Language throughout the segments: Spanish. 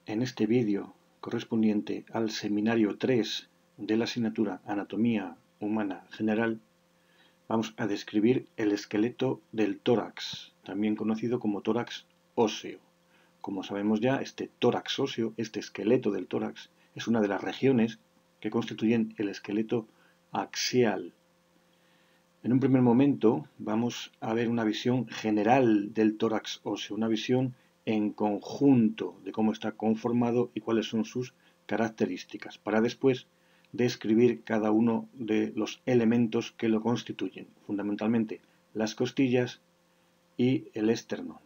En este vídeo, correspondiente al seminario 3 de la asignatura Anatomía Humana General, vamos a describir el esqueleto del tórax, también conocido como tórax óseo. Como sabemos ya, este tórax óseo, este esqueleto del tórax, es una de las regiones que constituyen el esqueleto axial. En un primer momento vamos a ver una visión general del tórax óseo, una visión en conjunto de cómo está conformado y cuáles son sus características, para después describir cada uno de los elementos que lo constituyen, fundamentalmente las costillas y el esternón.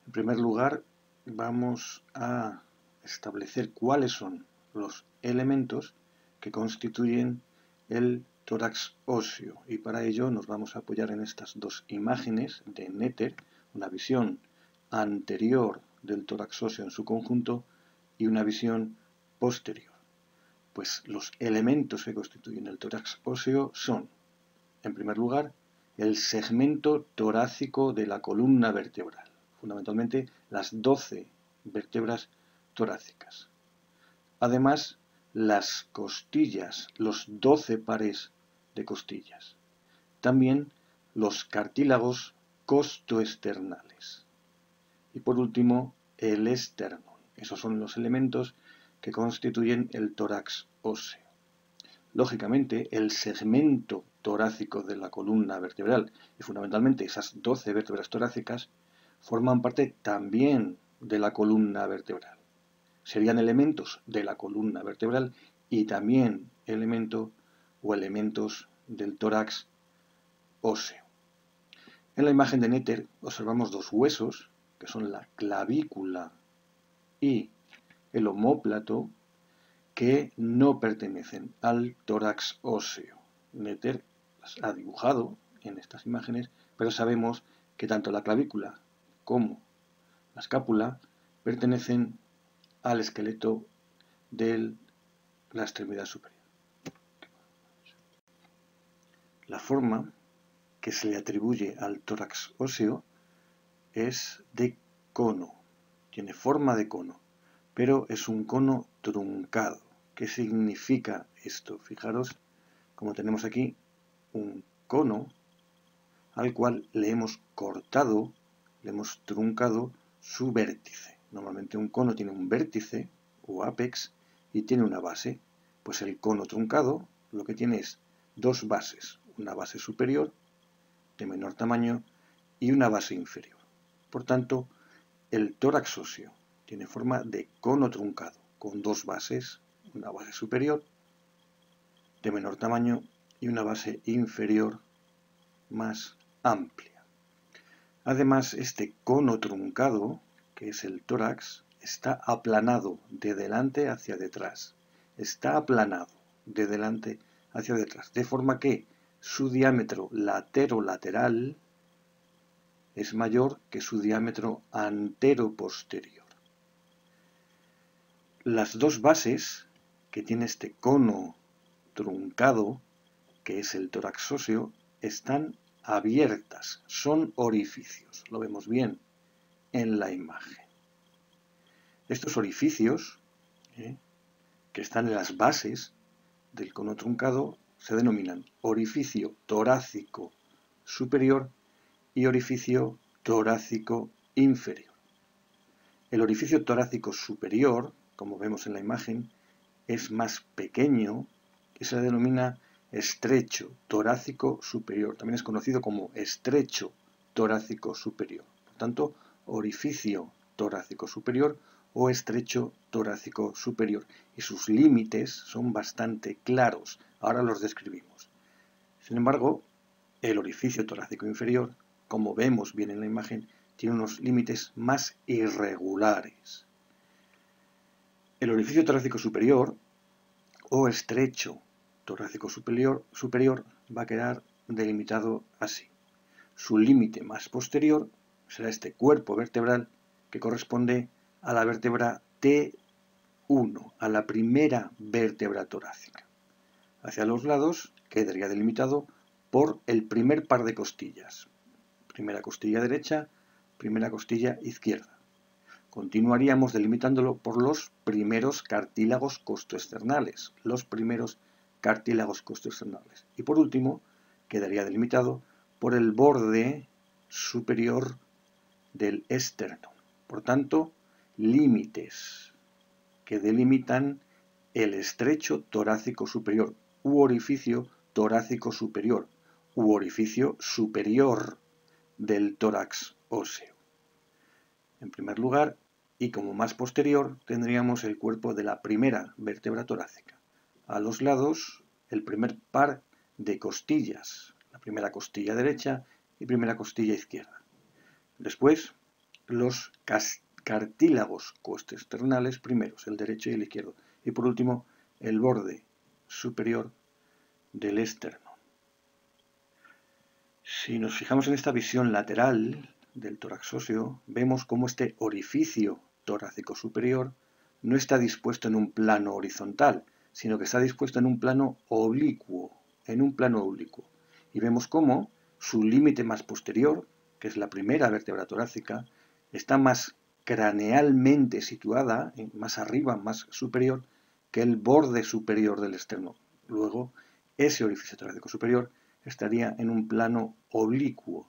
En primer lugar, vamos a establecer cuáles son los elementos que constituyen el tórax óseo, y para ello nos vamos a apoyar en estas dos imágenes de Netter, una visión anterior del tórax óseo en su conjunto y una visión posterior. Pues los elementos que constituyen el tórax óseo son, en primer lugar, el segmento torácico de la columna vertebral, fundamentalmente las 12 vértebras torácicas. Además, las costillas, los 12 pares de costillas. También los cartílagos costoesternales. Y por último, el esternón. Esos son los elementos que constituyen el tórax óseo. Lógicamente, el segmento torácico de la columna vertebral y fundamentalmente esas 12 vértebras torácicas forman parte también de la columna vertebral. Serían elementos de la columna vertebral y también elementos del tórax óseo. En la imagen de Netter observamos dos huesos, que son la clavícula y el omóplato, que no pertenecen al tórax óseo. Netter las ha dibujado en estas imágenes, pero sabemos que tanto la clavícula como la escápula pertenecen al esqueleto de la extremidad superior. La forma que se le atribuye al tórax óseo es de cono, tiene forma de cono, pero es un cono truncado. ¿Qué significa esto? Fijaros como tenemos aquí un cono al cual le hemos cortado, le hemos truncado su vértice. Normalmente un cono tiene un vértice o ápex y tiene una base. Pues el cono truncado lo que tiene es dos bases, una base superior de menor tamaño y una base inferior. Por tanto, el tórax óseo tiene forma de cono truncado, con dos bases, una base superior de menor tamaño y una base inferior más amplia. Además, este cono truncado, que es el tórax, está aplanado de delante hacia detrás. Está aplanado de delante hacia detrás, de forma que su diámetro laterolateral es mayor que su diámetro antero-posterior. Las dos bases que tiene este cono truncado, que es el tórax óseo, están abiertas, son orificios, lo vemos bien en la imagen. Estos orificios, que están en las bases del cono truncado, se denominan orificio torácico superior y orificio torácico inferior. El orificio torácico superior, como vemos en la imagen, es más pequeño y se denomina estrecho torácico superior. También es conocido como estrecho torácico superior. Por tanto, orificio torácico superior o estrecho torácico superior. Y sus límites son bastante claros. Ahora los describimos. Sin embargo, el orificio torácico inferior, como vemos bien en la imagen, tiene unos límites más irregulares. El orificio torácico superior o estrecho torácico superior va a quedar delimitado así. Su límite más posterior será este cuerpo vertebral que corresponde a la vértebra T1, a la primera vértebra torácica. Hacia los lados quedaría delimitado por el primer par de costillas. Primera costilla derecha primera costilla izquierda. Continuaríamos delimitándolo por los primeros cartílagos costoesternales, Y por último, quedaría delimitado por el borde superior del esternón. Por tanto, límites que delimitan el estrecho torácico superior u orificio torácico superior u orificio superior del tórax óseo. En primer lugar, y como más posterior, tendríamos el cuerpo de la primera vértebra torácica. A los lados, el primer par de costillas, la primera costilla derecha y primera costilla izquierda. Después, los cartílagos costoesternales primeros, el derecho y el izquierdo. Y por último, el borde superior del esternón. Si nos fijamos en esta visión lateral del tórax óseo, vemos cómo este orificio torácico superior no está dispuesto en un plano horizontal, sino que está dispuesto en un plano oblicuo, Y vemos cómo su límite más posterior, que es la primera vértebra torácica, está más cranealmente situada, más arriba, más superior, que el borde superior del esternón. Luego, ese orificio torácico superior estaría en un plano oblicuo,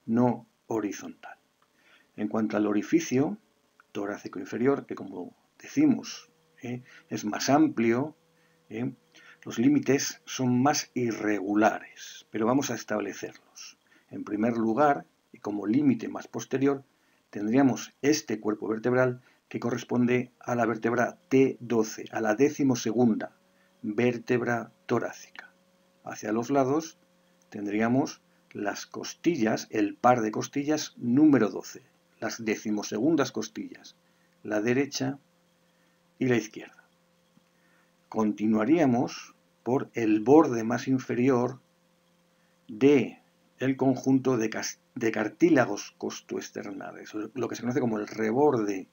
no horizontal. En cuanto al orificio torácico inferior, que como decimos es más amplio, los límites son más irregulares, pero vamos a establecerlos. En primer lugar, y como límite más posterior, tendríamos este cuerpo vertebral que corresponde a la vértebra T12, a la 12ª vértebra torácica. Hacia los lados tendríamos las costillas, el par de costillas número 12, las 12º costillas, la derecha y la izquierda. Continuaríamos por el borde más inferior del conjunto de cartílagos costoesternales, lo que se conoce como el reborde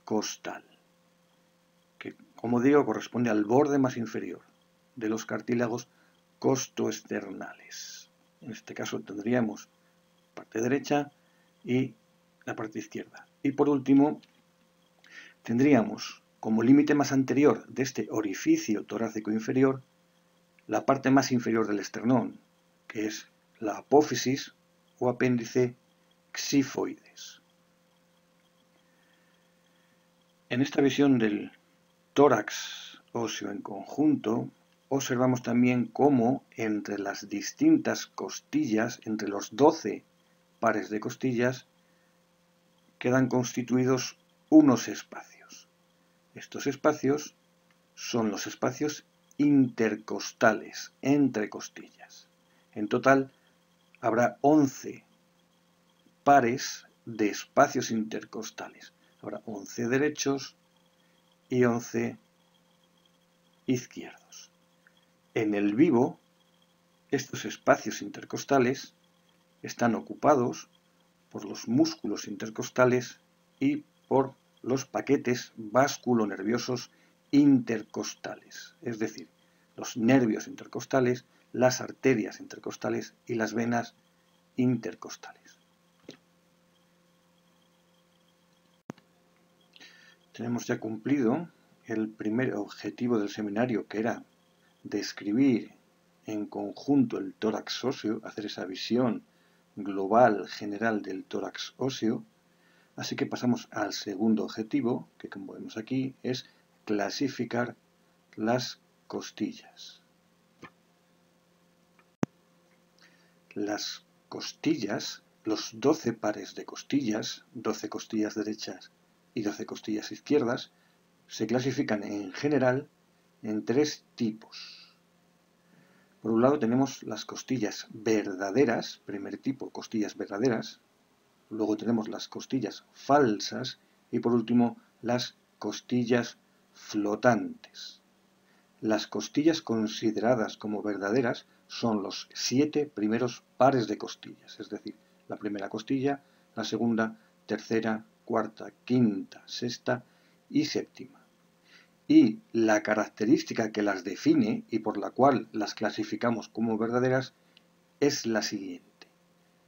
costal, que, como digo, corresponde al borde más inferior de los cartílagos costoesternales. En este caso tendríamos parte derecha y la parte izquierda. Y por último, tendríamos como límite más anterior de este orificio torácico inferior la parte más inferior del esternón, que es la apófisis o apéndice xifoides. En esta visión del tórax óseo en conjunto, observamos también cómo entre las distintas costillas, entre los 12 pares de costillas, quedan constituidos unos espacios. Estos espacios son los espacios intercostales, entre costillas. En total habrá 11 pares de espacios intercostales. Habrá 11 derechos y 11 izquierdos. En el vivo, estos espacios intercostales están ocupados por los músculos intercostales y por los paquetes vasculonerviosos intercostales, es decir, los nervios intercostales, las arterias intercostales y las venas intercostales. Tenemos ya cumplido el primer objetivo del seminario, que era describir en conjunto el tórax óseo, hacer esa visión global general del tórax óseo. Así que pasamos al segundo objetivo, que como vemos aquí es clasificar las costillas. Las costillas, los 12 pares de costillas, 12 costillas derechas y 12 costillas izquierdas, se clasifican en general en 3 tipos. Por un lado tenemos las costillas verdaderas, primer tipo, costillas verdaderas. Luego tenemos las costillas falsas y por último las costillas flotantes. Las costillas consideradas como verdaderas son los 7 primeros pares de costillas, es decir, la primera costilla, la segunda, tercera, cuarta, quinta, sexta y séptima. Y la característica que las define y por la cual las clasificamos como verdaderas es la siguiente.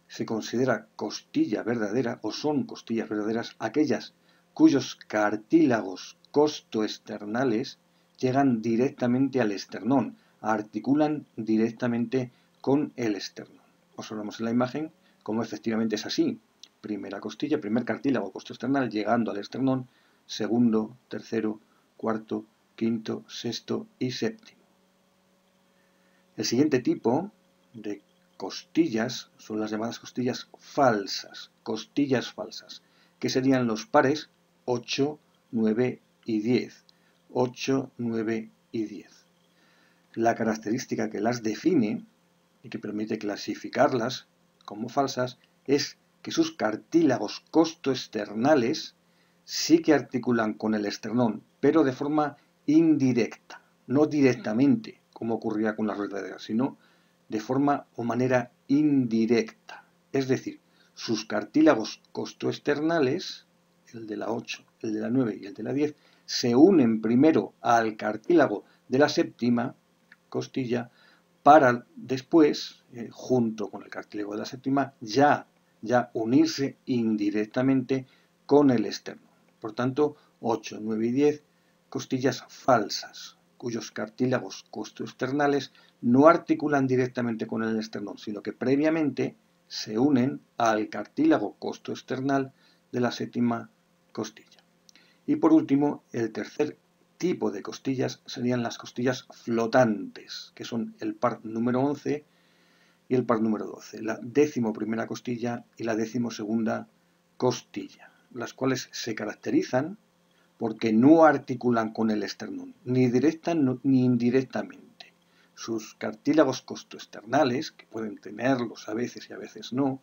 se considera costilla verdadera o son costillas verdaderas aquellas cuyos cartílagos costoesternales llegan directamente al esternón, articulan directamente con el esternón. Observamos en la imagen cómo efectivamente es así. Primera costilla, primer cartílago costoesternal llegando al esternón, segundo, tercero, cuarto, quinto, sexto y séptimo. El siguiente tipo de costillas son las llamadas costillas falsas, que serían los pares 8, 9 y 10. 8, 9 y 10. La característica que las define y que permite clasificarlas como falsas es que sus cartílagos costoesternales sí que articulan con el esternón, pero de forma indirecta, no directamente, como ocurría con las verdaderas, sino de forma o manera indirecta. Es decir, sus cartílagos costoesternales, el de la 8, el de la 9 y el de la 10, se unen primero al cartílago de la séptima costilla para después, junto con el cartílago de la séptima, ya unirse indirectamente con el esternón. Por tanto, 8, 9 y 10, costillas falsas, cuyos cartílagos costoesternales no articulan directamente con el esternón, sino que previamente se unen al cartílago costoesternal de la séptima costilla. Y por último, el tercer tipo de costillas serían las costillas flotantes, que son el par número 11 y el par número 12, la 11ª costilla y la 12ª costilla, las cuales se caracterizan porque no articulan con el esternón, ni directa ni indirectamente. Sus cartílagos costoesternales, que pueden tenerlos a veces y a veces no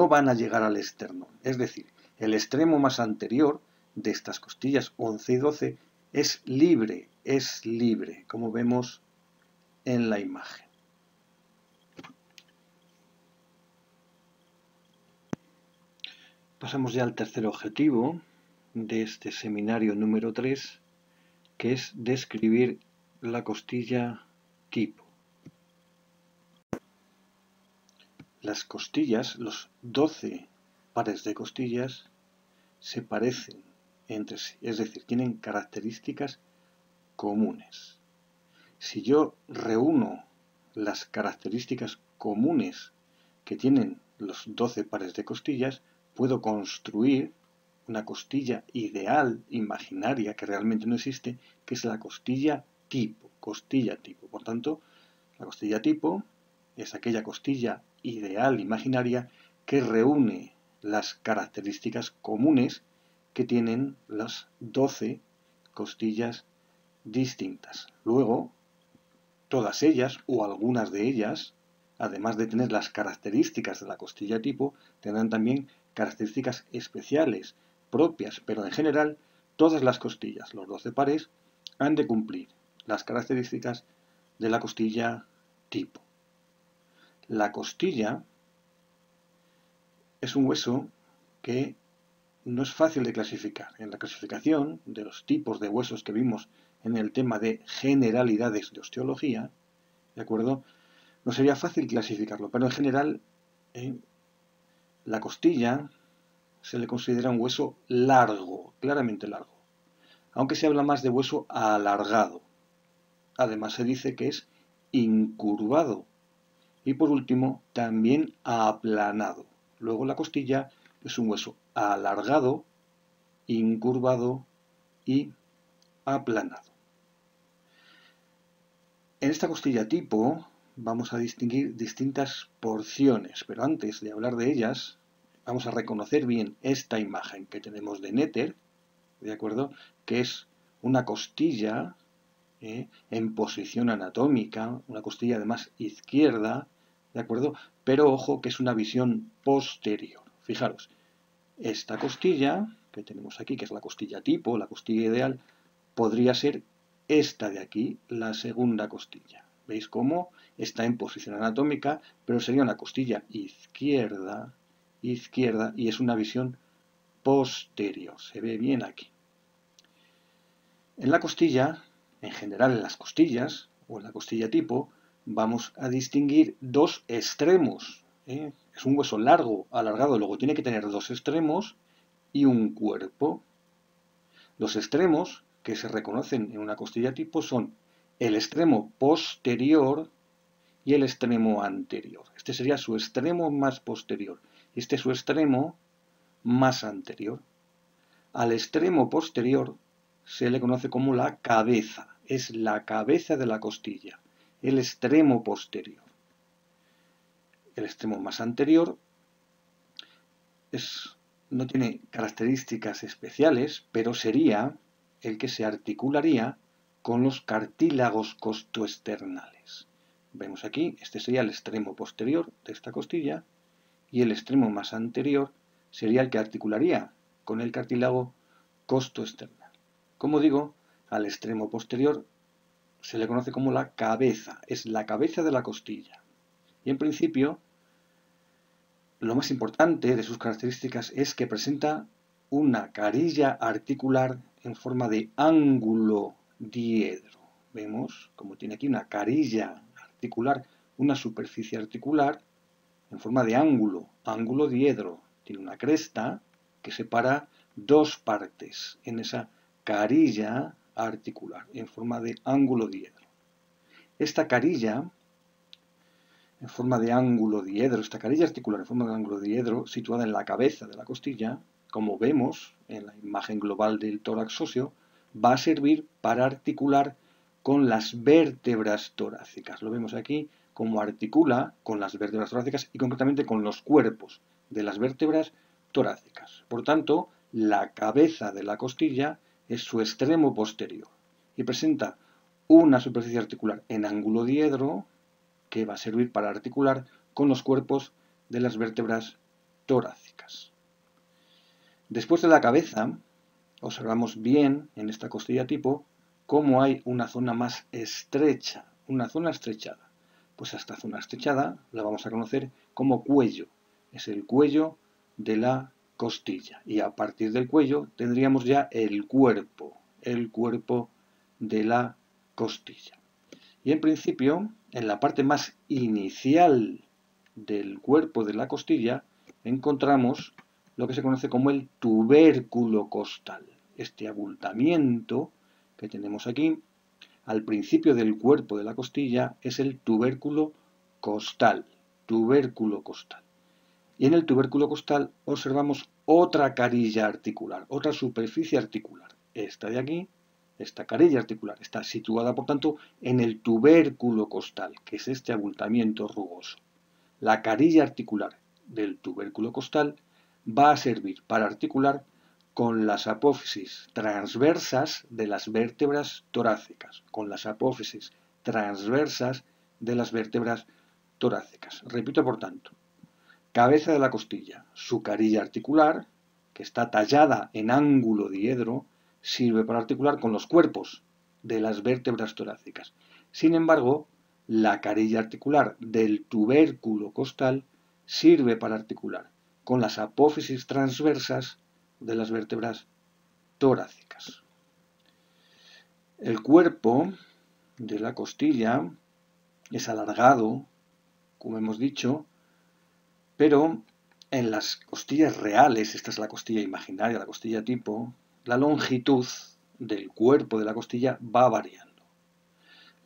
van a llegar al esternón. Es decir, el extremo más anterior de estas costillas 11 y 12 es libre, como vemos en la imagen. Pasamos ya al tercer objetivo de este seminario número 3, que es describir la costilla tipo. Las costillas, los 12 pares de costillas, se parecen entre sí, es decir, tienen características comunes. Si yo reúno las características comunes que tienen los 12 pares de costillas, puedo construir una costilla ideal, imaginaria, que realmente no existe, que es la costilla tipo. Por tanto, la costilla tipo es aquella costilla ideal, imaginaria, que reúne las características comunes que tienen las 12 costillas distintas. Luego, todas ellas o algunas de ellas, además de tener las características de la costilla tipo, tendrán también características especiales, propias, pero en general todas las costillas, los 12 pares, han de cumplir las características de la costilla tipo. La costilla es un hueso que no es fácil de clasificar. En la clasificación de los tipos de huesos que vimos en el tema de generalidades de osteología, ¿de acuerdo? No sería fácil clasificarlo, pero en general la costilla se le considera un hueso largo, claramente largo, aunque se habla más de hueso alargado. Además se dice que es incurvado y por último también aplanado. Luego la costilla es un hueso alargado, incurvado y aplanado. En esta costilla tipo vamos a distinguir distintas porciones, pero antes de hablar de ellas vamos a reconocer bien esta imagen que tenemos de Netter, ¿de acuerdo? Que es una costilla en posición anatómica, una costilla además izquierda, ¿de acuerdo? Pero ojo que es una visión posterior. Fijaros, esta costilla que tenemos aquí, que es la costilla tipo, la costilla ideal, podría ser esta de aquí, la segunda costilla. ¿Veis cómo está en posición anatómica, pero sería una costilla izquierda, y es una visión posterior. Se ve bien aquí. En la costilla, en general en las costillas, o en la costilla tipo, vamos a distinguir dos extremos, es un hueso largo, alargado, luego tiene que tener dos extremos y un cuerpo. Los extremos que se reconocen en una costilla tipo son el extremo posterior y el extremo anterior. Este sería su extremo más posterior y este es su extremo más anterior. Al extremo posterior se le conoce como la cabeza, es la cabeza de la costilla, el extremo posterior. El extremo más anterior no tiene características especiales, pero sería el que se articularía con los cartílagos costoesternales. Vemos aquí, este sería el extremo posterior de esta costilla y el extremo más anterior sería el que articularía con el cartílago costoesternal. Como digo, al extremo posterior se le conoce como la cabeza, es la cabeza de la costilla. Y en principio, lo más importante de sus características es que presenta una carilla articular en forma de ángulo diedro. Vemos como tiene aquí una carilla articular, una superficie articular en forma de ángulo diedro. Tiene una cresta que separa dos partes en esa carilla articular en forma de ángulo diedro. Esta carilla en forma de ángulo diedro, esta carilla articular en forma de ángulo diedro, situada en la cabeza de la costilla, como vemos en la imagen global del tórax óseo, va a servir para articular con las vértebras torácicas. Lo vemos aquí como articula con las vértebras torácicas y concretamente con los cuerpos de las vértebras torácicas. Por tanto, la cabeza de la costilla es su extremo posterior y presenta una superficie articular en ángulo diedro que va a servir para articular con los cuerpos de las vértebras torácicas. Después de la cabeza, observamos bien en esta costilla tipo cómo hay una zona más estrecha, una zona estrechada. Pues esta zona estrechada la vamos a conocer como cuello. Es el cuello de la costilla. Y a partir del cuello tendríamos ya el cuerpo de la costilla. Y en principio, en la parte más inicial del cuerpo de la costilla, encontramos lo que se conoce como el tubérculo costal. Este abultamiento que tenemos aquí, al principio del cuerpo de la costilla, es el tubérculo costal. Y en el tubérculo costal observamos otra carilla articular, otra superficie articular. Esta de aquí, esta carilla articular, está situada, por tanto, en el tubérculo costal, que es este abultamiento rugoso. La carilla articular del tubérculo costal va a servir para articular con las apófisis transversas de las vértebras torácicas, con las apófisis transversas de las vértebras torácicas. Repito, por tanto, cabeza de la costilla, su carilla articular, que está tallada en ángulo diedro, sirve para articular con los cuerpos de las vértebras torácicas. Sin embargo, la carilla articular del tubérculo costal sirve para articular con las apófisis transversas de las vértebras torácicas. El cuerpo de la costilla es alargado, como hemos dicho, pero en las costillas reales, esta es la costilla imaginaria, la costilla tipo, la longitud del cuerpo de la costilla va variando.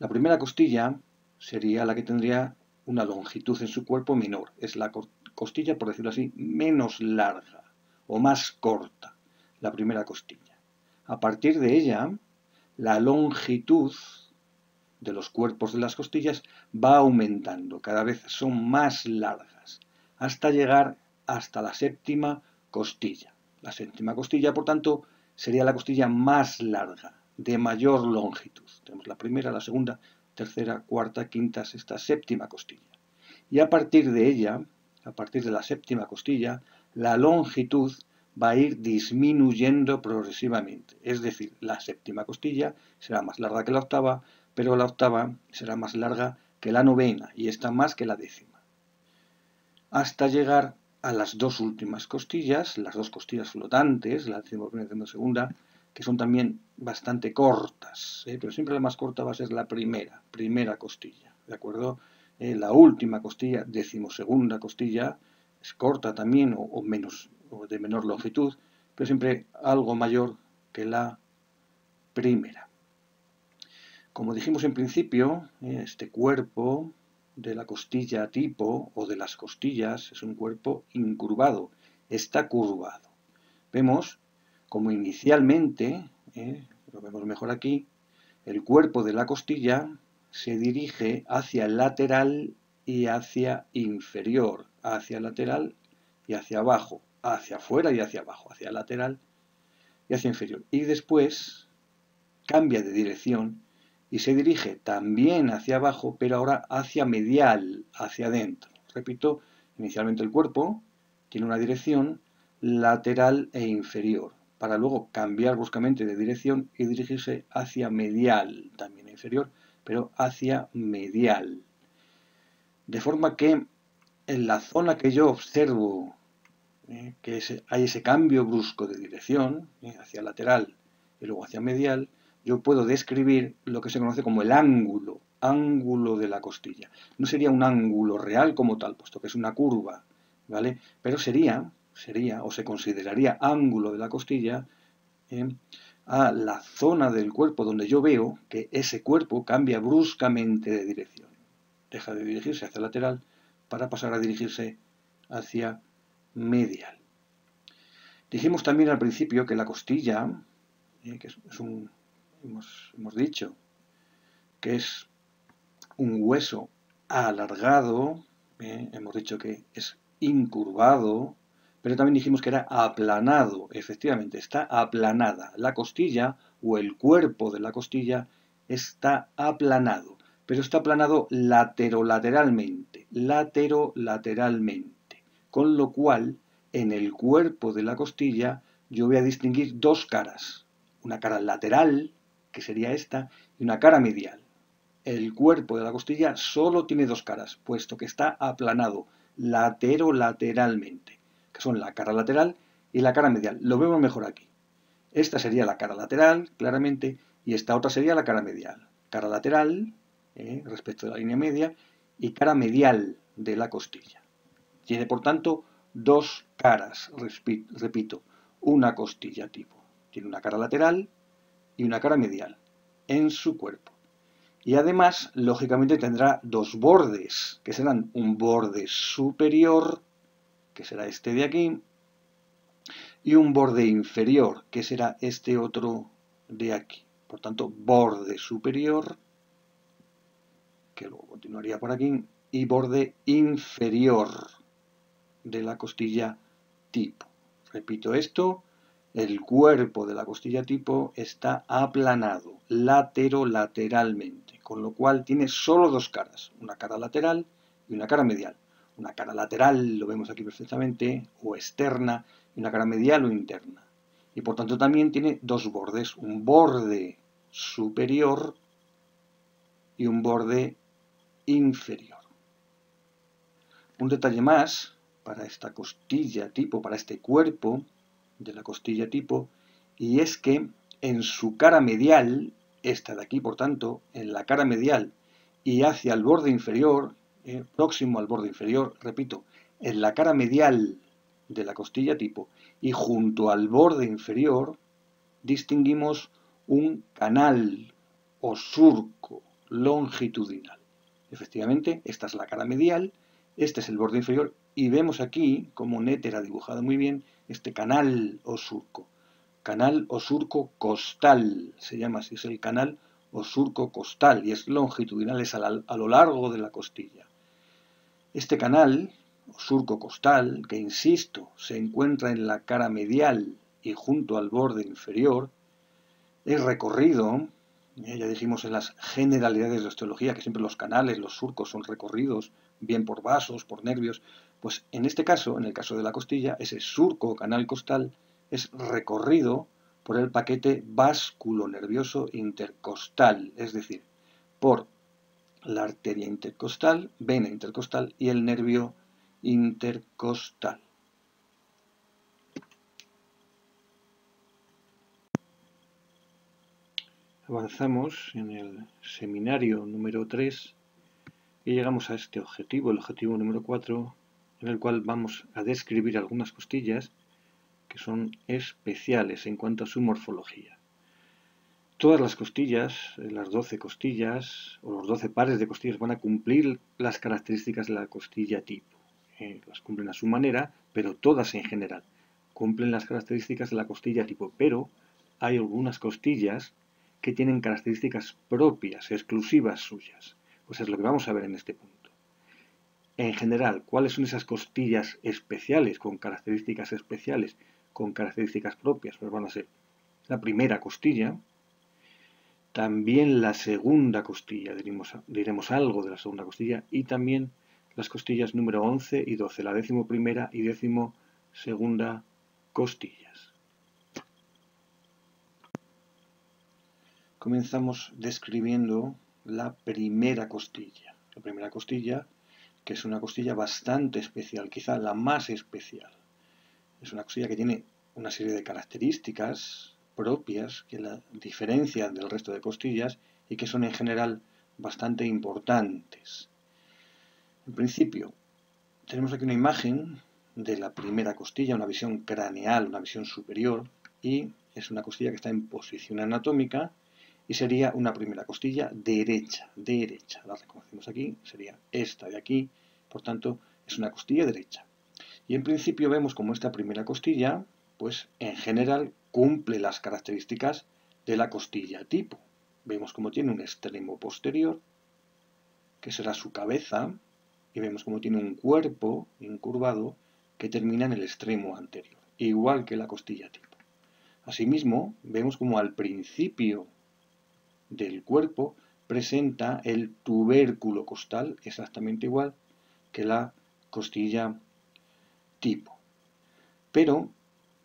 La primera costilla sería la que tendría una longitud en su cuerpo menor. Es la costilla, por decirlo así, menos larga o más corta, la primera costilla. A partir de ella, la longitud de los cuerpos de las costillas va aumentando, cada vez son más largas, hasta llegar hasta la séptima costilla. La séptima costilla, por tanto, sería la costilla más larga, de mayor longitud. Tenemos la primera, la segunda, tercera, cuarta, quinta, sexta, séptima costilla. Y a partir de ella, a partir de la séptima costilla, la longitud va a ir disminuyendo progresivamente. Es decir, la séptima costilla será más larga que la octava, pero la octava será más larga que la novena y esta más que la décima. Hasta llegar a las dos últimas costillas, las dos costillas flotantes, la decimoprimera y la segunda, que son también bastante cortas, pero siempre la más corta va a ser la primera costilla, ¿de acuerdo? La última costilla, decimosegunda costilla, es corta también o menos, o de menor longitud, pero siempre algo mayor que la primera. Como dijimos en principio, este cuerpo de la costilla tipo o de las costillas es un cuerpo incurvado, está curvado. Vemos como inicialmente, lo vemos mejor aquí, el cuerpo de la costilla se dirige hacia el lateral y hacia inferior, hacia lateral y hacia abajo, hacia afuera y hacia abajo, hacia lateral y hacia inferior. Y después cambia de dirección y se dirige también hacia abajo, pero ahora hacia medial, hacia adentro. Repito, inicialmente el cuerpo tiene una dirección lateral e inferior, para luego cambiar bruscamente de dirección y dirigirse hacia medial, también inferior, pero hacia medial. De forma que en la zona que yo observo que hay ese cambio brusco de dirección, hacia lateral y luego hacia medial, yo puedo describir lo que se conoce como el ángulo de la costilla. No sería un ángulo real como tal, puesto que es una curva, ¿vale? Pero sería o se consideraría ángulo de la costilla a la zona del cuerpo donde yo veo que ese cuerpo cambia bruscamente de dirección. Deja de dirigirse hacia lateral para pasar a dirigirse hacia medial. Dijimos también al principio que la costilla, que hemos dicho que es un hueso alargado, hemos dicho que es incurvado, pero también dijimos que era aplanado. Efectivamente, está aplanada. La costilla o el cuerpo de la costilla está aplanado, pero está aplanado laterolateralmente, con lo cual en el cuerpo de la costilla yo voy a distinguir dos caras, una cara lateral, que sería esta, y una cara medial. El cuerpo de la costilla solo tiene dos caras, puesto que está aplanado lateralmente, que son la cara lateral y la cara medial. Lo vemos mejor aquí. Esta sería la cara lateral, claramente, y esta otra sería la cara medial. Cara lateral, respecto de la línea media, y cara medial de la costilla. Tiene, por tanto, dos caras, repito, una costilla tipo. Tiene una cara lateral y una cara medial en su cuerpo. Y además, lógicamente, tendrá dos bordes, que serán un borde superior, que será este de aquí, y un borde inferior, que será este otro de aquí. Por tanto, borde superior, que luego continuaría por aquí, y borde inferior de la costilla tipo. Repito esto, el cuerpo de la costilla tipo está aplanado lateralmente, con lo cual tiene solo dos caras, una cara lateral y una cara medial. Una cara lateral, lo vemos aquí perfectamente, o externa, y una cara medial o interna. Y por tanto también tiene dos bordes, un borde superior y un borde inferior. Un detalle más para esta costilla tipo, para este cuerpo de la costilla tipo, y es que en su cara medial, esta de aquí por tanto, en la cara medial y hacia el borde inferior, próximo al borde inferior, repito, en la cara medial de la costilla tipo y junto al borde inferior, distinguimos un canal o surco longitudinal. Efectivamente, esta es la cara medial, este es el borde inferior y vemos aquí, como Netter ha dibujado muy bien, este canal o surco. Canal o surco costal, se llama así, es el canal o surco costal y es longitudinal, es a lo largo de la costilla. Este canal o surco costal, que insisto, se encuentra en la cara medial y junto al borde inferior, es recorrido, ya dijimos en las generalidades de osteología que siempre los canales, los surcos son recorridos, bien por vasos, por nervios, pues en este caso, en el caso de la costilla, ese surco o canal costal es recorrido por el paquete vasculonervioso intercostal, es decir, por la arteria intercostal, vena intercostal y el nervio intercostal. Avanzamos en el seminario número 3 y llegamos a este objetivo, el objetivo número 4, en el cual vamos a describir algunas costillas que son especiales en cuanto a su morfología. Todas las costillas, las 12 costillas o los 12 pares de costillas van a cumplir las características de la costilla tipo. Las cumplen a su manera, pero todas en general cumplen las características de la costilla tipo, pero hay algunas costillas que tienen características propias, exclusivas suyas. Pues es lo que vamos a ver en este punto. En general, ¿cuáles son esas costillas especiales, con características especiales, con características propias? Pues van a ser la primera costilla, también la segunda costilla, diremos algo de la segunda costilla, y también las costillas número 11 y 12, la 11ª y 12ª costillas. Comenzamos describiendo la primera costilla. La primera costilla, que es una costilla bastante especial, quizá la más especial. Es una costilla que tiene una serie de características propias que la diferencian del resto de costillas y que son en general bastante importantes. En principio, tenemos aquí una imagen de la primera costilla, una visión craneal, una visión superior, y es una costilla que está en posición anatómica y sería una primera costilla derecha. La reconocemos aquí, sería esta de aquí, por tanto es una costilla derecha. Y en principio vemos como esta primera costilla, pues en general cumple las características de la costilla tipo. Vemos como tiene un extremo posterior, que será su cabeza, y vemos como tiene un cuerpo incurvado que termina en el extremo anterior, igual que la costilla tipo. Asimismo, vemos como al principio del cuerpo presenta el tubérculo costal exactamente igual que la costilla tipo. Pero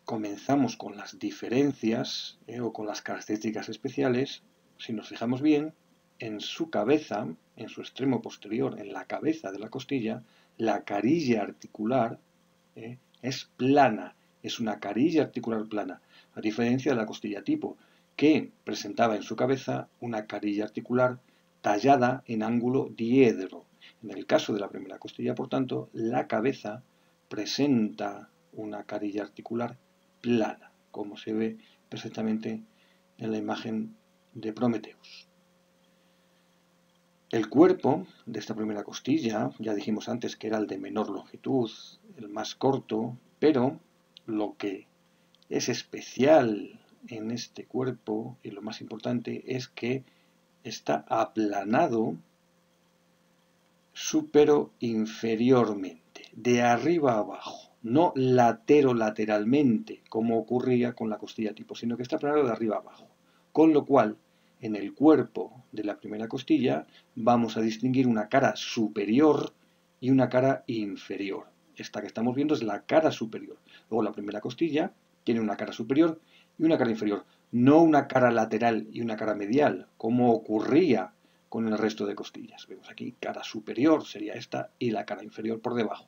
comenzamos con las diferencias o con las características especiales. Si nos fijamos bien, en su cabeza, en su extremo posterior, en la cabeza de la costilla, la carilla articular es plana, es una carilla articular plana, a diferencia de la costilla tipo, que presentaba en su cabeza una carilla articular tallada en ángulo diedro. En el caso de la primera costilla, por tanto, la cabeza presenta una carilla articular plana, como se ve perfectamente en la imagen de Prometheus. El cuerpo de esta primera costilla, ya dijimos antes que era el de menor longitud, el más corto, pero lo que es especial en este cuerpo y lo más importante es que está aplanado supero-inferiormente, de arriba a abajo, no latero-lateralmente, como ocurría con la costilla tipo, sino que está aplanado de arriba a abajo. Con lo cual, en el cuerpo de la primera costilla vamos a distinguir una cara superior y una cara inferior. Esta que estamos viendo es la cara superior. Luego la primera costilla tiene una cara superior y una cara inferior, no una cara lateral y una cara medial, como ocurría con el resto de costillas. Vemos aquí cara superior sería esta y la cara inferior por debajo.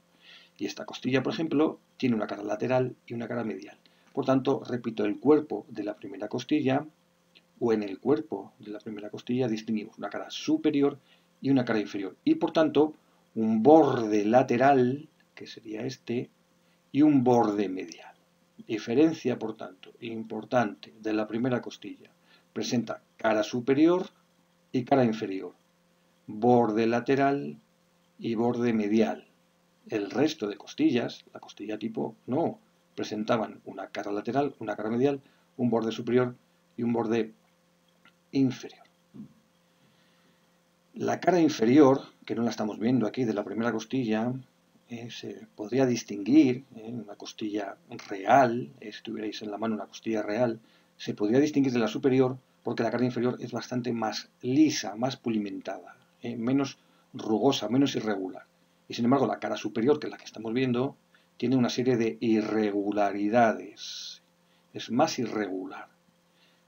Y esta costilla, por ejemplo, tiene una cara lateral y una cara medial. Por tanto, repito, el cuerpo de la primera costilla o en el cuerpo de la primera costilla distinguimos una cara superior y una cara inferior. Y por tanto, un borde lateral, que sería este, y un borde medial. Diferencia, por tanto, importante de la primera costilla. Presenta cara superior y cara inferior, borde lateral y borde medial. El resto de costillas, la costilla tipo, no, presentaban una cara lateral, una cara medial, un borde superior y un borde inferior. La cara inferior, que no la estamos viendo aquí, de la primera costilla, se podría distinguir, una costilla real, si tuvierais en la mano una costilla real, se podría distinguir de la superior porque la cara inferior es bastante más lisa, más pulimentada, menos rugosa, menos irregular. Y sin embargo la cara superior, que es la que estamos viendo, tiene una serie de irregularidades. Es más irregular.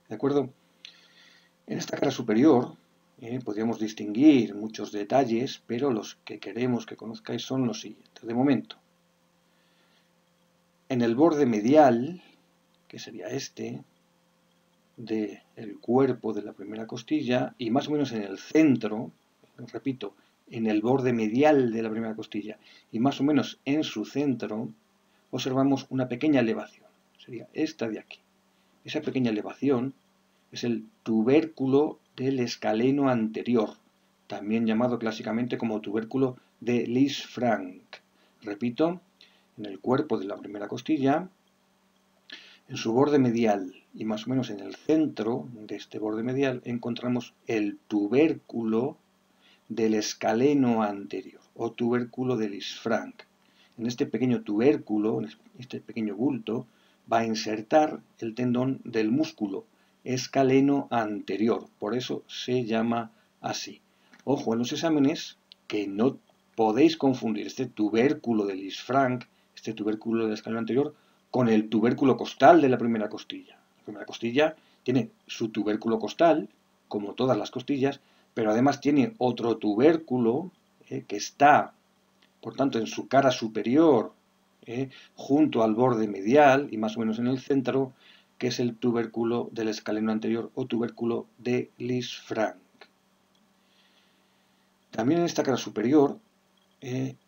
¿De acuerdo? En esta cara superior podríamos distinguir muchos detalles, pero los que queremos que conozcáis son los siguientes. De momento, en el borde medial, que sería este, del cuerpo de la primera costilla, y más o menos en el centro, repito, en el borde medial de la primera costilla y más o menos en su centro, observamos una pequeña elevación. Sería esta de aquí. Esa pequeña elevación es el tubérculo del escaleno anterior, también llamado clásicamente como tubérculo de Lisfranc. Repito, en el cuerpo de la primera costilla, en su borde medial y más o menos en el centro de este borde medial encontramos el tubérculo del escaleno anterior o tubérculo de Lisfranc. En este pequeño tubérculo, en este pequeño bulto, va a insertar el tendón del músculo escaleno anterior. Por eso se llama así. Ojo en los exámenes que no podéis confundir este tubérculo de Lisfranc, este tubérculo del escaleno anterior, con el tubérculo costal de la primera costilla. La primera costilla tiene su tubérculo costal, como todas las costillas, pero además tiene otro tubérculo que está, por tanto, en su cara superior, junto al borde medial y más o menos en el centro, que es el tubérculo del escaleno anterior o tubérculo de Lisfranc. También en esta cara superior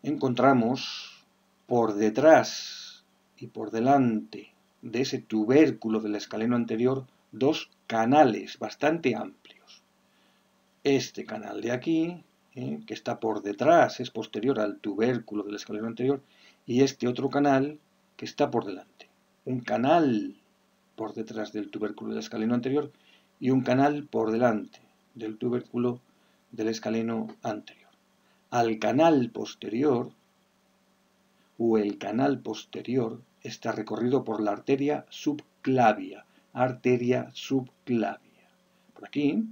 encontramos por detrás y por delante de ese tubérculo del escaleno anterior dos canales bastante amplios. Este canal de aquí, que está por detrás, es posterior al tubérculo del escaleno anterior, y este otro canal que está por delante. Un canal por detrás del tubérculo del escaleno anterior y un canal por delante del tubérculo del escaleno anterior. Al canal posterior, o el canal posterior, está recorrido por la arteria subclavia. Arteria subclavia. Por aquí,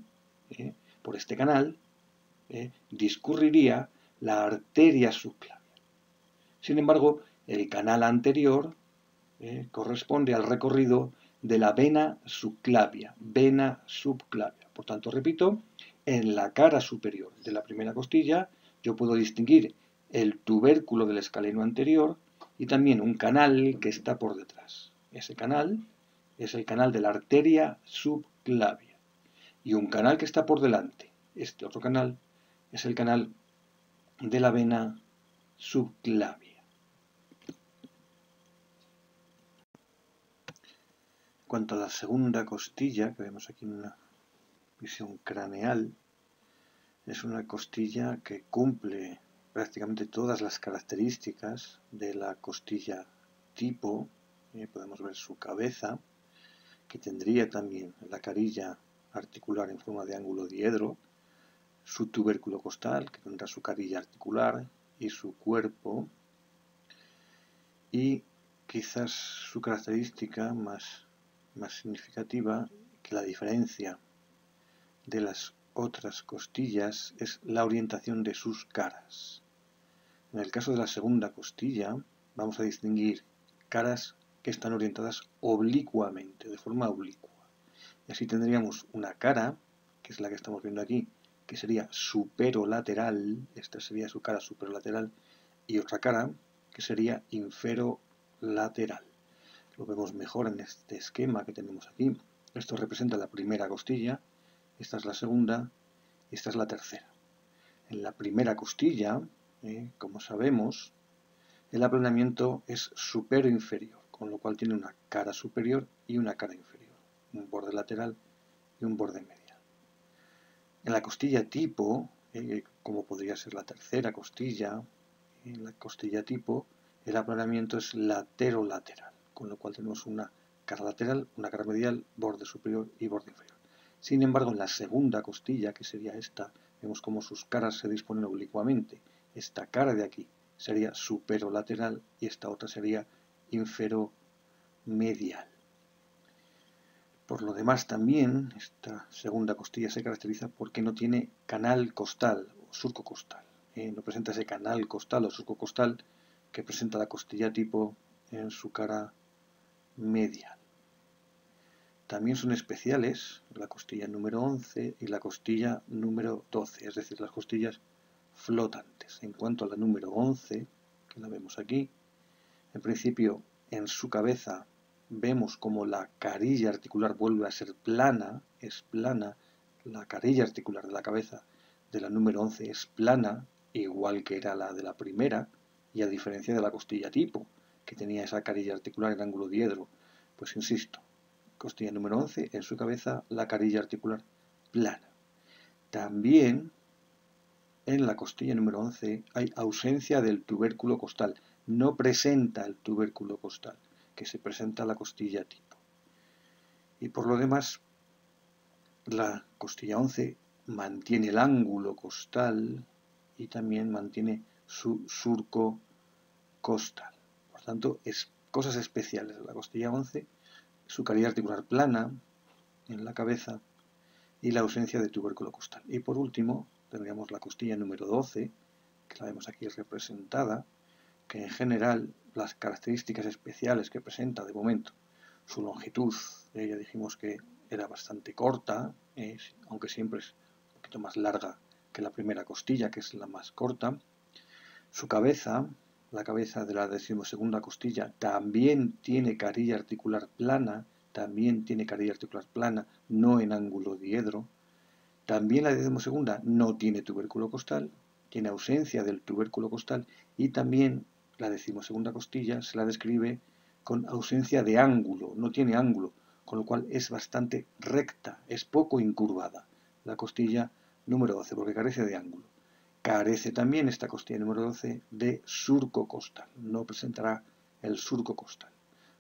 por este canal, discurriría la arteria subclavia. Sin embargo, el canal anterior corresponde al recorrido de la vena subclavia. Vena subclavia. Por tanto, repito, en la cara superior de la primera costilla yo puedo distinguir el tubérculo del escaleno anterior y también un canal que está por detrás. Ese canal es el canal de la arteria subclavia. Y un canal que está por delante, este otro canal, es el canal de la vena subclavia. En cuanto a la segunda costilla, que vemos aquí en una visión craneal, es una costilla que cumple prácticamente todas las características de la costilla tipo. Podemos ver su cabeza, que tendría también la carilla articular en forma de ángulo diedro, su tubérculo costal, que tendrá su carilla articular, y su cuerpo, y quizás su característica más significativa, que la diferencia de las otras costillas, es la orientación de sus caras. En el caso de la segunda costilla, vamos a distinguir caras que están orientadas oblicuamente, de forma oblicua. Y así tendríamos una cara, que es la que estamos viendo aquí, que sería superolateral, esta sería su cara superolateral, y otra cara que sería inferolateral. Lo vemos mejor en este esquema que tenemos aquí. Esto representa la primera costilla, esta es la segunda y esta es la tercera. En la primera costilla, como sabemos, el aplanamiento es supero-inferior, con lo cual tiene una cara superior y una cara inferior, un borde lateral y un borde medial. En la costilla tipo, como podría ser la tercera costilla, en la costilla tipo, el aplanamiento es laterolateral, con lo cual tenemos una cara lateral, una cara medial, borde superior y borde inferior. Sin embargo, en la segunda costilla, que sería esta, vemos cómo sus caras se disponen oblicuamente. Esta cara de aquí sería superolateral y esta otra sería inferomedial. Por lo demás también, esta segunda costilla se caracteriza porque no tiene canal costal o surco costal. No presenta ese canal costal o surco costal que presenta la costilla tipo en su cara medial. También son especiales la costilla número 11 y la costilla número 12, es decir, las costillas flotantes. En cuanto a la número 11, que la vemos aquí, en principio en su cabeza vemos como la carilla articular vuelve a ser plana, es plana, la carilla articular de la cabeza de la número 11 es plana, igual que era la de la primera, y a diferencia de la costilla tipo, que tenía esa carilla articular en ángulo diedro. Pues insisto, costilla número 11, en su cabeza la carilla articular plana. También en la costilla número 11 hay ausencia del tubérculo costal. No presenta el tubérculo costal, que se presenta la costilla tipo. Y por lo demás, la costilla 11 mantiene el ángulo costal y también mantiene su surco costal. Por tanto, es cosas especiales de la costilla 11, su carilla articular plana en la cabeza y la ausencia de tubérculo costal. Y por último, tendríamos la costilla número 12, que la vemos aquí representada, que en general las características especiales que presenta de momento, su longitud, ya dijimos que era bastante corta, aunque siempre es un poquito más larga que la primera costilla, que es la más corta. Su cabeza, la cabeza de la 12ª costilla, también tiene carilla articular plana, no en ángulo diedro. También la 12ª no tiene tubérculo costal, tiene ausencia del tubérculo costal, y también la 12ª costilla se la describe con ausencia de ángulo, no tiene ángulo, con lo cual es bastante recta, es poco incurvada la costilla número 12 porque carece de ángulo. Carece también esta costilla número 12 de surco costal, no presentará el surco costal.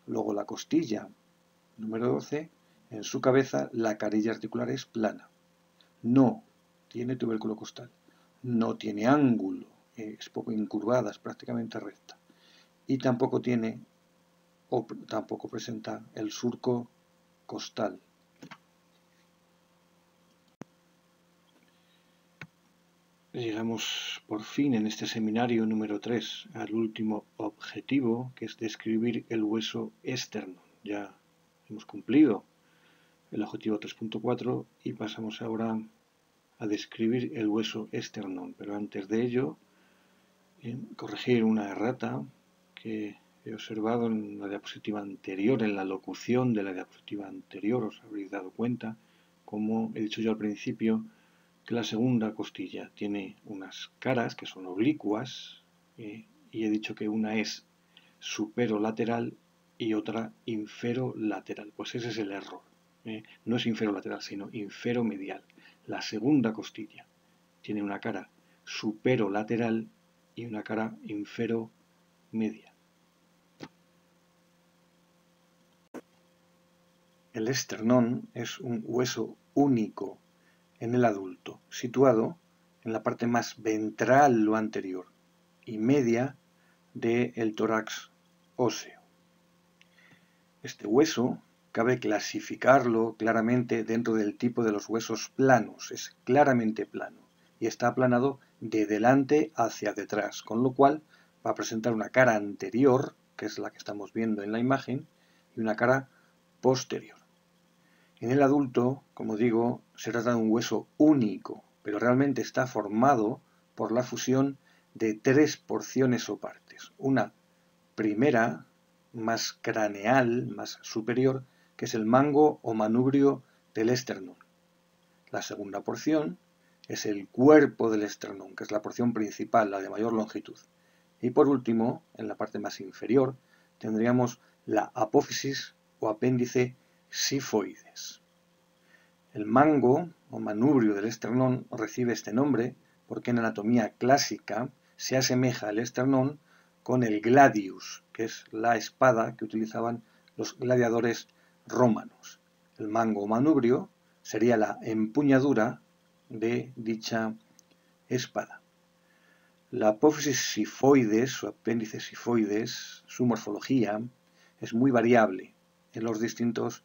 Luego la costilla número 12, en su cabeza la carilla articular es plana. No tiene tubérculo costal, no tiene ángulo, es poco incurvada, es prácticamente recta. Y tampoco tiene, o tampoco presenta el surco costal. Llegamos por fin en este seminario número 3 al último objetivo, que es describir el hueso esterno. Ya hemos cumplido el objetivo 3.4 y pasamos ahora a describir el hueso esternón. Pero antes de ello, corregir una errata que he observado en la diapositiva anterior, en la locución de la diapositiva anterior. Os habréis dado cuenta, como he dicho yo al principio, que la segunda costilla tiene unas caras que son oblicuas, y he dicho que una es superolateral y otra inferolateral. Pues ese es el error. No es inferolateral, sino inferomedial. La segunda costilla tiene una cara superolateral y una cara inferomedial. El esternón es un hueso único en el adulto, situado en la parte más ventral o anterior y media del tórax óseo. Este hueso cabe clasificarlo claramente dentro del tipo de los huesos planos, es claramente plano y está aplanado de delante hacia detrás, con lo cual va a presentar una cara anterior, que es la que estamos viendo en la imagen, y una cara posterior. En el adulto, como digo, se trata de un hueso único, pero realmente está formado por la fusión de 3 porciones o partes. Una primera, más craneal, más superior, que es el mango o manubrio del esternón. La segunda porción es el cuerpo del esternón, que es la porción principal, la de mayor longitud. Y por último, en la parte más inferior, tendríamos la apófisis o apéndice sifoides. El mango o manubrio del esternón recibe este nombre porque en anatomía clásica se asemeja al esternón con el gladius, que es la espada que utilizaban los gladiadores romanos. El mango o manubrio sería la empuñadura de dicha espada. La apófisis sifoides o apéndice sifoides, su morfología es muy variable en los distintos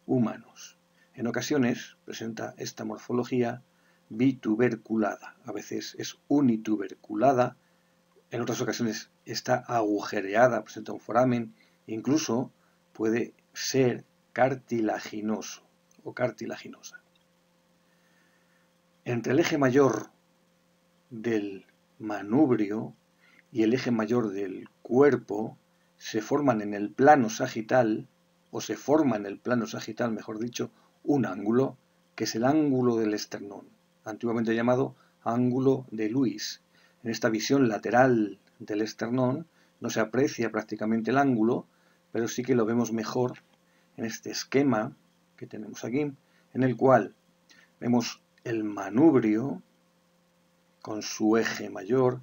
humanos. En ocasiones presenta esta morfología bituberculada, a veces es unituberculada, en otras ocasiones está agujereada, presenta un foramen, incluso puede ser cartilaginoso o cartilaginosa. Entre el eje mayor del manubrio y el eje mayor del cuerpo se forman en el plano sagital, o se forma en el plano sagital, mejor dicho, un ángulo, que es el ángulo del esternón, antiguamente llamado ángulo de Luis, En esta visión lateral del esternón no se aprecia prácticamente el ángulo, pero sí que lo vemos mejor en este esquema que tenemos aquí, en el cual vemos el manubrio con su eje mayor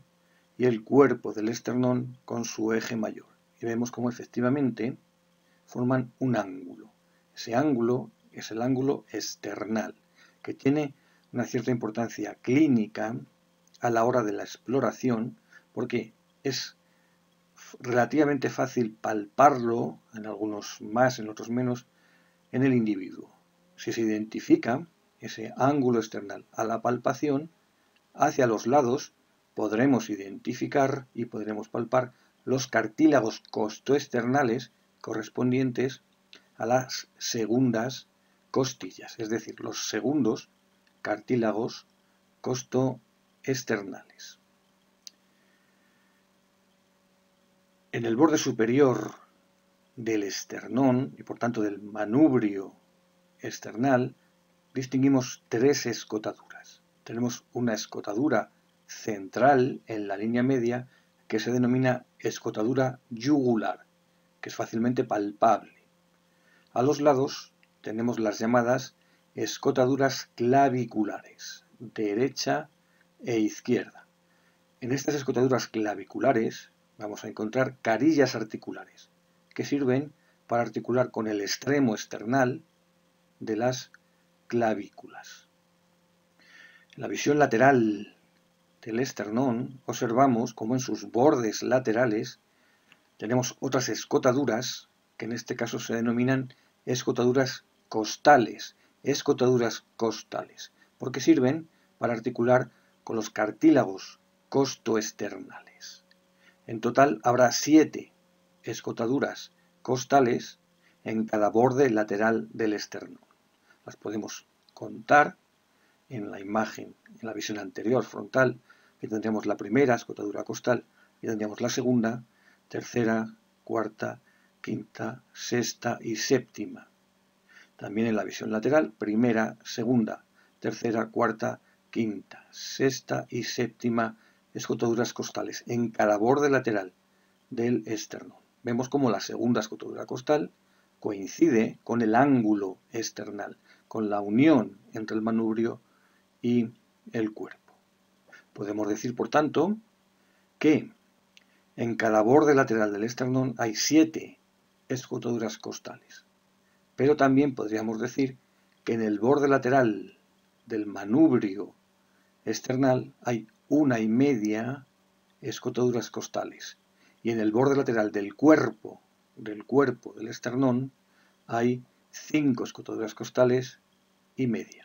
y el cuerpo del esternón con su eje mayor. Y vemos cómo efectivamente forman un ángulo. Ese ángulo es el ángulo esternal, que tiene una cierta importancia clínica a la hora de la exploración, porque es relativamente fácil palparlo, en algunos más, en otros menos, en el individuo. Si se identifica ese ángulo external a la palpación, hacia los lados podremos identificar y podremos palpar los cartílagos costoesternales correspondientes a las segundas costillas, es decir, los segundos cartílagos costoesternales. En el borde superior del esternón y por tanto del manubrio esternal distinguimos tres escotaduras. Tenemos una escotadura central en la línea media que se denomina escotadura yugular, que es fácilmente palpable. A los lados tenemos las llamadas escotaduras claviculares, derecha e izquierda. En estas escotaduras claviculares vamos a encontrar carillas articulares, que sirven para articular con el extremo external de las clavículas. En la visión lateral del esternón observamos como en sus bordes laterales tenemos otras escotaduras que en este caso se denominan escotaduras costales, porque sirven para articular con los cartílagos costoesternales. En total habrá 7 escotaduras costales en cada borde lateral del esternón. Las podemos contar en la imagen, en la visión anterior frontal, que tendríamos la primera escotadura costal y tendríamos la segunda, tercera, cuarta, quinta, sexta y séptima. También en la visión lateral, primera, segunda, tercera, cuarta, quinta, sexta y séptima escotaduras costales en cada borde lateral del esternón. Vemos como la segunda escotadura costal coincide con el ángulo esternal, con la unión entre el manubrio y el cuerpo. Podemos decir, por tanto, que en cada borde lateral del esternón hay 7 escotaduras costales. Pero también podríamos decir que en el borde lateral del manubrio external hay 1,5 escotaduras costales. Y en el borde lateral del cuerpo del esternón hay 5 escotaduras costales y media.